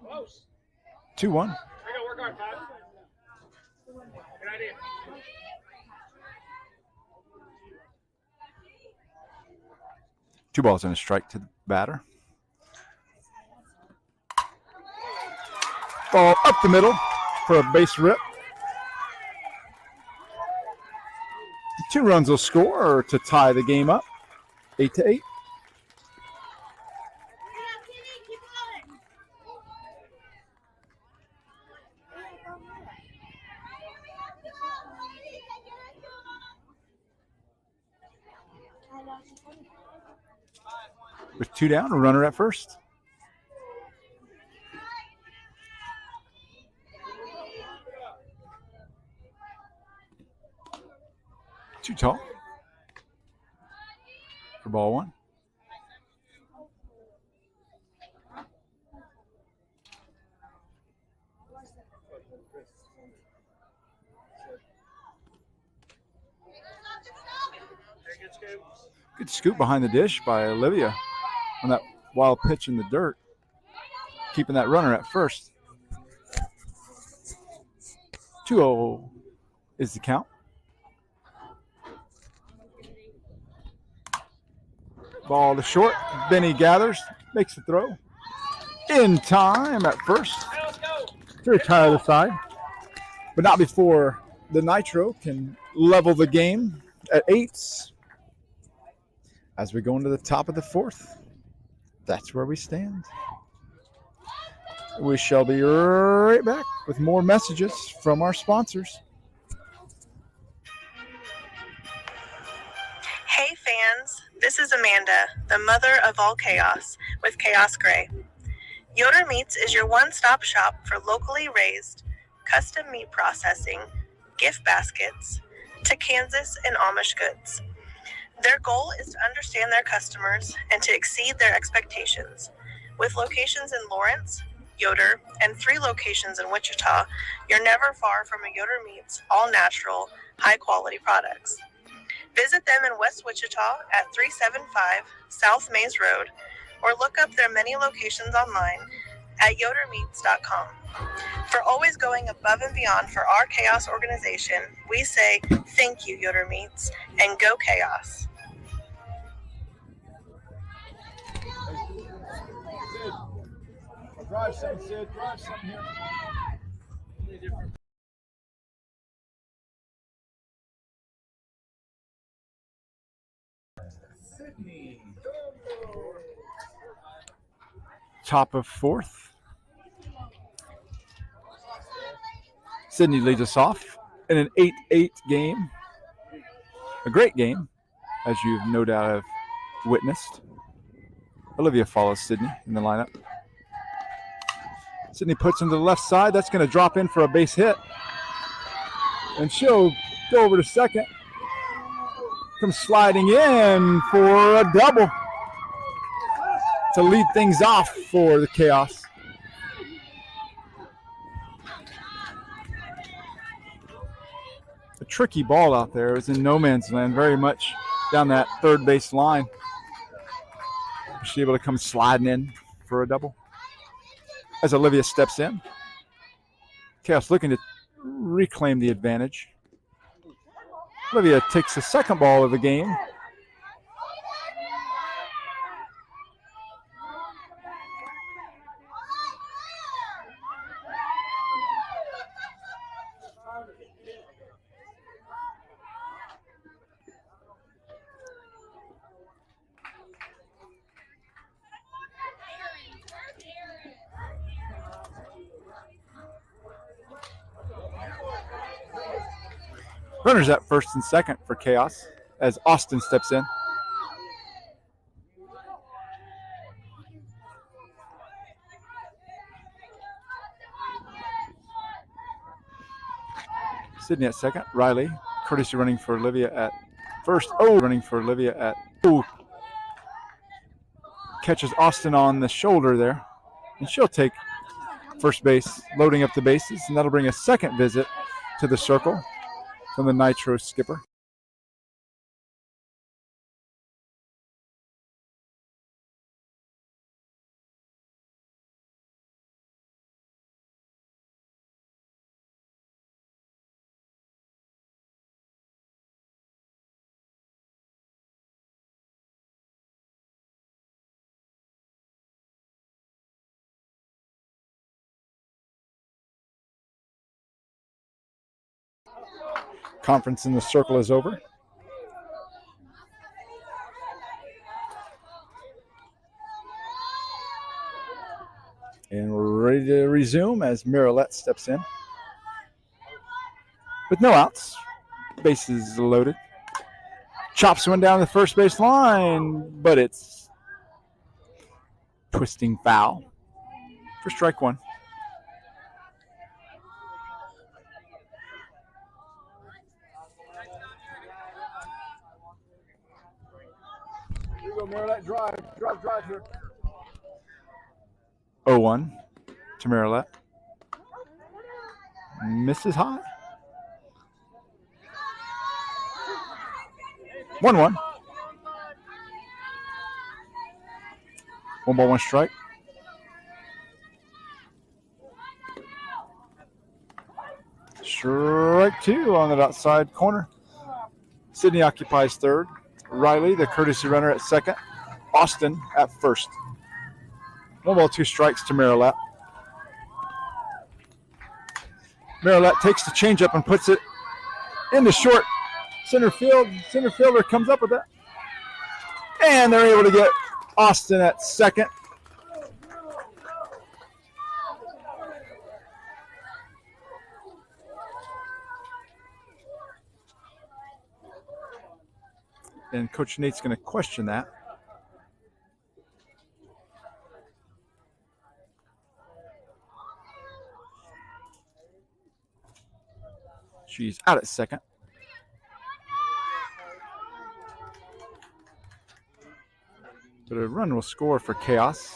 Close. 2-1. Work hard, Todd. Good idea. Two balls and a strike to the batter. Ball up the middle for a base rip. 2 runs will score to tie the game up. 8-8. With 2 down, a runner at first. Too tall for ball one. Good scoop behind the dish by Olivia on that wild pitch in the dirt, keeping that runner at first. 2-0 is the count. Ball to short. Benny gathers, makes the throw. In time at first to retire the side, but not before the Nitro can level the game at 8. As we go into the top of the 4th, that's where we stand. We shall be right back with more messages from our sponsors. Hey fans, this is Amanda, the mother of all chaos, with Khaos Grey. Yoder Meats is your one-stop shop for locally raised, custom meat processing, gift baskets, to Kansas and Amish goods. Their goal is to understand their customers and to exceed their expectations. With locations in Lawrence, Yoder, and 3 locations in Wichita, you're never far from a Yoder Meats all-natural, high-quality products. Visit them in West Wichita at 375 South Mays Road, or look up their many locations online at yodermeats.com. For always going above and beyond for our Chaos organization, we say thank you, Yoder Meats, and go Chaos. Drive some, Sid. Drive some here. Top of 4th. Sydney leads us off in an 8-8 game. A great game, as you no doubt have witnessed. Olivia follows Sydney in the lineup. Sydney puts him to the left side. That's going to drop in for a base hit. And she'll go over to second. Comes sliding in for a double to lead things off for the Chaos. A tricky ball out there. It was in no man's land, very much down that third base line. Was she able to come sliding in for a double? As Olivia steps in. Chaos looking to reclaim the advantage. Olivia takes the second ball of the game. Runners at first and second for Chaos as Austin steps in. Sydney at second. Riley, courtesy running for Olivia at first. Running for Olivia at catches Austin on the shoulder there. And she'll take first base, loading up the bases, and that'll bring a second visit to the circle from the Nitro skipper. Conference in the circle is over. And we're ready to resume as Miralette steps in. With no outs, bases loaded. Chops one down the first base line, but it's twisting foul for strike one. Here we go, Miralette, drive here. 0-1 to Miralette. Misses high. 1-1. 1 ball, 1 strike. Strike two on that outside corner. Sydney occupies third. Riley, the courtesy runner, at second. Austin at first. 1 ball, 2 strikes to Marilette. Marilette takes the changeup and puts it into short center field. Center fielder comes up with it. And they're able to get Austin at second. And Coach Nate's going to question that. She's out at second. But a run will score for Khaos.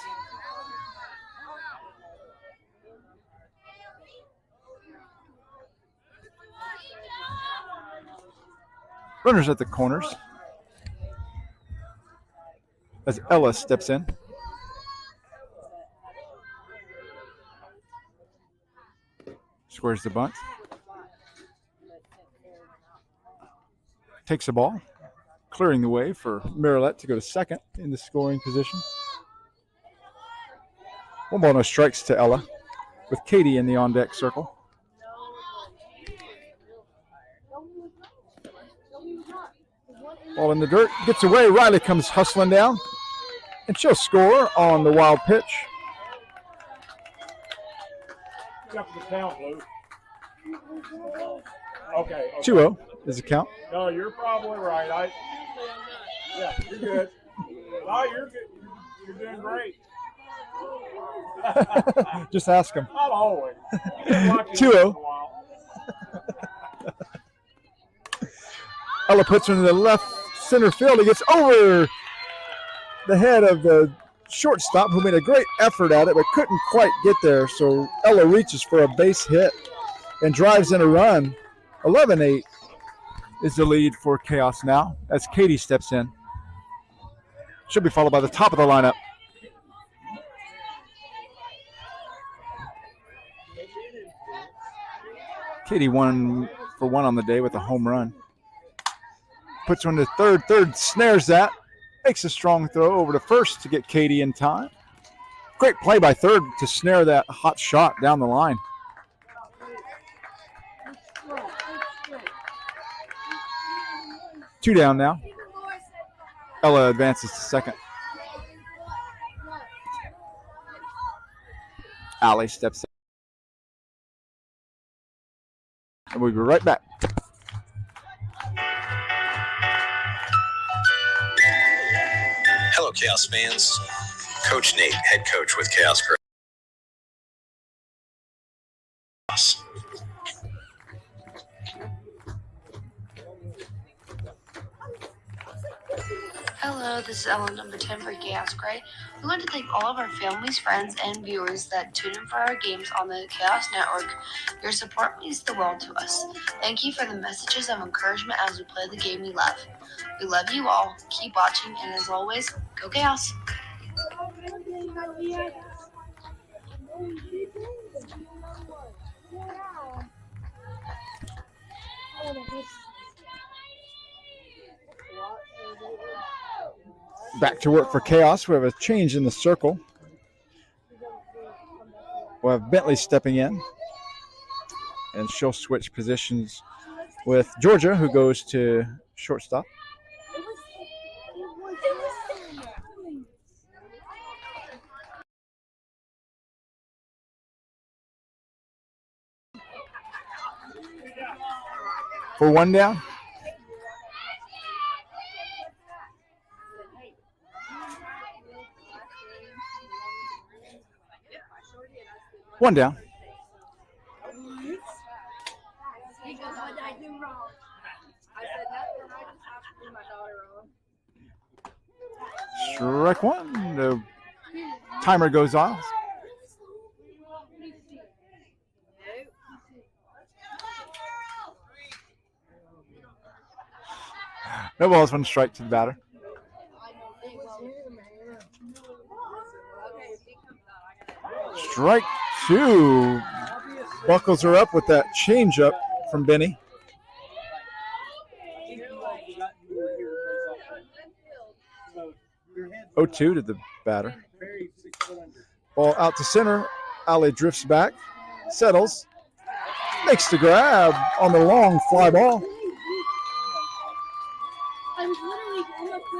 Runners at the corners as Ella steps in. Squares the bunt. Takes the ball, clearing the way for Marilette to go to second in the scoring position. 1 ball, no strikes to Ella, with Katie in the on-deck circle. Ball in the dirt, gets away. Riley comes hustling down, and she'll score on the wild pitch. Okay. 2-0 is the count. No, you're probably right. Yeah, you're good. No, you're good. You're doing great. Just ask him. Not always. 2-0. Ella puts her in the left center field. He gets over the head of the shortstop, who made a great effort at it but couldn't quite get there. So Ella reaches for a base hit and drives in a run. 11-8 is the lead for Khaos now as Katie steps in. Should be followed by the top of the lineup. Katie 1 for 1 on the day with a home run. Puts one to third. Third snares that. Makes a strong throw over to first to get Katie in time. Great play by third to snare that hot shot down the line. Two down now. Ella advances to second. Allie steps in. And we'll be right back. Hello, Khaos fans. Coach Nate, head coach with Khaos Grey. Hello, this is Ellen, number 10 for Khaos Grey. We want to thank all of our families, friends, and viewers that tune in for our games on the Khaos Network. Your support means the world to us. Thank you for the messages of encouragement as we play the game we love. We love you all. Keep watching, and as always, go Khaos! Back to work for Khaos. We have a change in the circle. We'll have Bentley stepping in. And she'll switch positions with Georgia, who goes to shortstop. For 1 down. One down. Strike one. The timer goes off. No balls, 1 strike to the batter. Strike 2. Buckles her up with that changeup. from Benny. 0-2 to the batter. Ball out to center. Ali drifts back, settles, makes the grab on the long fly ball.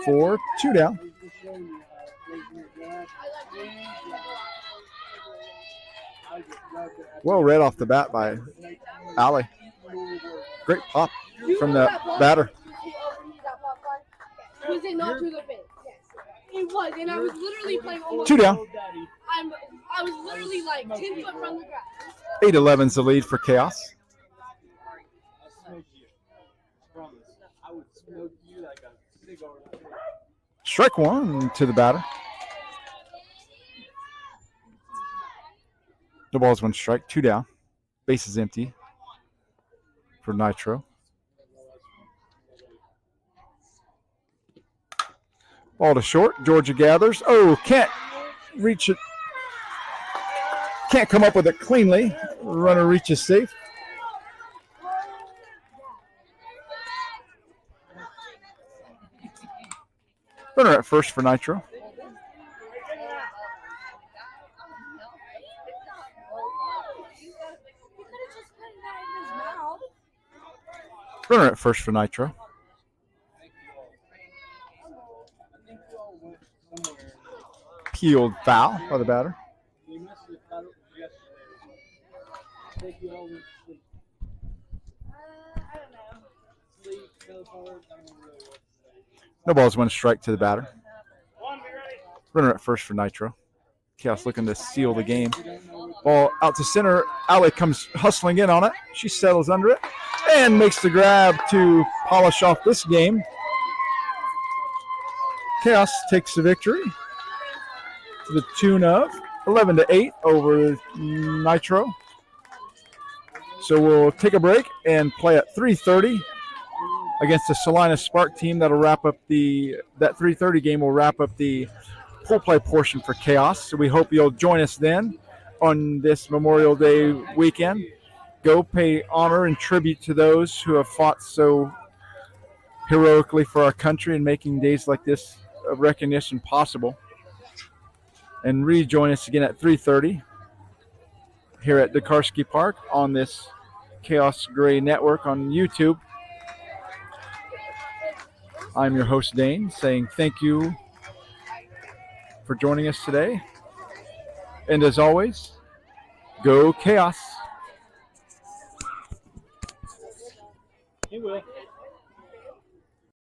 4-2 down. Well read off the bat by Ali. Great pop from the batter. Was it not to the face? Yes. It was, and I was literally playing almost. 2 down. I was literally like 10 foot from the grass. 8-11's the lead for Chaos. Strike one to the batter. The ball's 1 strike, 2 down. Base is empty for Nitro. Ball to short. Georgia gathers. Oh, can't reach it. Can't come up with it cleanly. Runner reaches safe. Runner at first for Nitro. Runner at first for Nitro. Peeled foul by the batter. No balls, 1 strike to the batter. Runner at first for Nitro. Chaos looking to seal the game. Ball out to center. Ali comes hustling in on it. She settles under it and makes the grab to polish off this game. Chaos takes the victory to the tune of 11-8 over Nitro. So we'll take a break and play at 3:30 against the Salina Spark team. That'll wrap up that 3:30 game will wrap up the pool play portion for Chaos. So we hope you'll join us then on this Memorial Day weekend. Go pay honor and tribute to those who have fought so heroically for our country and making days like this of recognition possible. And rejoin us again at 3:30 here at Dekarsky Park on this Khaos Grey network on YouTube. I'm your host, Dane, saying thank you for joining us today. And as always, go Chaos. He will.